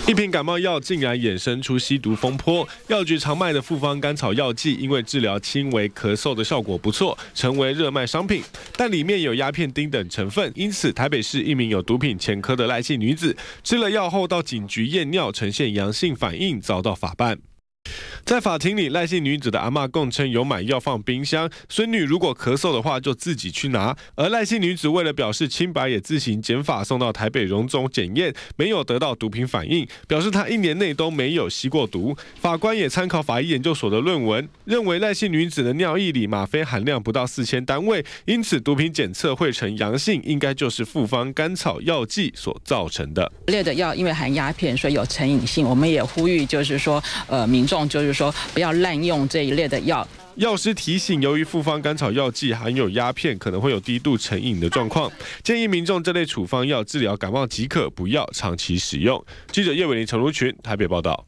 一瓶感冒药竟然衍生出吸毒风波，药局常卖的复方甘草药剂，因为治疗轻微咳嗽的效果不错，成为热卖商品。但里面有鸦片丁等成分，因此台北市一名有毒品前科的赖姓女子，吃了药后到警局验尿，呈现阳性反应，遭到法办。在法庭里，赖姓女子的阿嬷供称有买药放冰箱，孙女如果咳嗽的话就自己去拿。而赖姓女子为了表示清白，也自行检法送到台北荣总检验，没有得到毒品反应，表示她1年内都没有吸过毒。法官也参考法医研究所的论文，认为赖姓女子的尿液里吗啡含量不到4000单位，因此毒品检测会呈阳性，应该就是复方甘草药剂所造成的。类的药因为含鸦片，所以有成瘾性，我们也呼吁就是说，民众就是说不要滥用这一类的药。药师提醒，由于复方甘草药剂含有鸦片，可能会有低度成瘾的状况，建议民众这类处方药治疗感冒即可，不要长期使用。记者叶伟林、陈如群台北报道。